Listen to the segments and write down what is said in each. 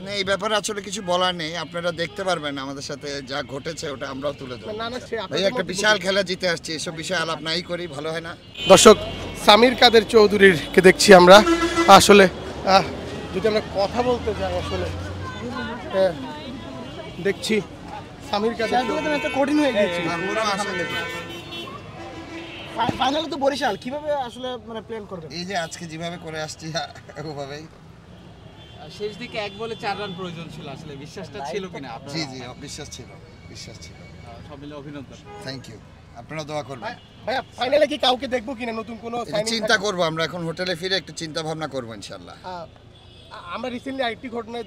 না এই ব্যাপারে আসলে কিছু বলার নেই, আপনারা দেখতে পারবেন আমাদের সাথে যা ঘটেছে ওটা আমরাও তুলে ধরব। ভাই একটা বিশাল খেলা জিতে আসছি, এসব বিষয়ে আলাপ নাই করি, ভালো হয় না? দর্শক, সামির কাদের চৌধুরীকে দেখছি আমরা। আসলে যদি আমরা কথা বলতে যাই আসলে দেখছি সামির কাদের একটা কঠিন হয়ে গেছে। ফাইনালে তো বরিশাল, কিভাবে আসলে মানে প্ল্যান করবেন? এই যে আজকে যেভাবে করে আসছি ওভাবেই। শেষ দিকে 1 বলে 4 রান প্রয়োজন ছিল, আসলে বিশ্বাসটা ছিল কিনা আপনার? জি জি বিশ্বাস ছিল। সব মিলে অভিনন্দন। থ্যাংক ইউ, আপনারা দোয়া করবেন। ভাইয়া ফাইনালে কি কাউকে দেখবো কিনা নতুন কোনো সাইনিং? চিন্তা করব, আমরা এখন হোটেলে ফিরে একটু চিন্তা ভাবনা করবো ইনশাআল্লাহ। আমরা রিসেন্টলি আরেকটি ঘটনা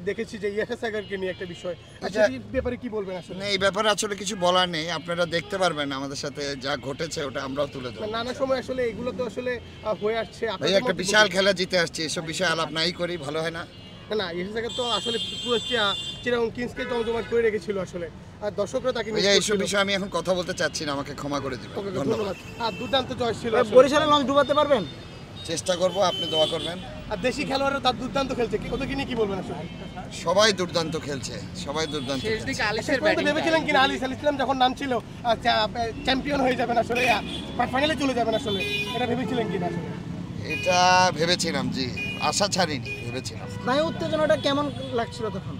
দেখেছি যে ইয়াসা সাগরকে নিয়ে একটা বিষয়, আচ্ছা এই ব্যাপারে কি বলবেন আসলে? না এই ব্যাপারে আসলে কিছু বলার নেই, আপনারা দেখতে পারবেন আমাদের সাথে যা ঘটেছে ওটা আমরাও তুলে ধরব। নানা সময় আসলে এগুলো তো আসলে হয়ে আসছে। ভাই একটা বিশাল খেলা জিতে আসছি, এসব বিষয়ে আলাপ নাই করি, ভালো হয় না? না ইয়াসা সাগর তো আসলে পুরো চিরাং কিংসকে জমজমাট করে রেখেছিল আসলে, আর দর্শকরা তাকে মিস করছিল। এইসব বিষয়ে আমি এখন কথা বলতে চাচ্ছি না, আমাকে ক্ষমা করে দিবেন। ধন্যবাদ। আর দুর্দান্ত জয় ছিল। বরিশালে লঞ্চ ডুবাতে পারবেন? চেষ্টা করব, আপনি দোয়া করবেন। আর দেশি খেলোয়াড়রা তার দুর্দান্ত খেলছে, ওদেরকে নিয়ে কি বলবেন আসলে? সবাই দুর্দান্ত খেলছে, সবাই দুর্দান্ত শেষ খেলছে। দিকে আলিসের শেষ পর্যন্ত ব্যাটিং ভেবেছিলেন কিনা আলী ইসলাম যখন নাম ছিল চ্যাম্পিয়ন হয়ে যাবেন আসলে, ফাইনালে চলে যাবেন আসলে, এটা ভেবেছিলেন কিনা আসলে? এটা ভেবেছিলাম, জি, আশা ছাড়িনি, ভেবেছিলাম। স্নায়ু উত্তেজনাটা কেমন লাগছিল তখন?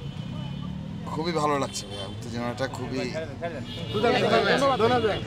খুবই ভালো লাগছে ভাইয়া, উত্তেজনাটা খুবই। ধন্যবাদ।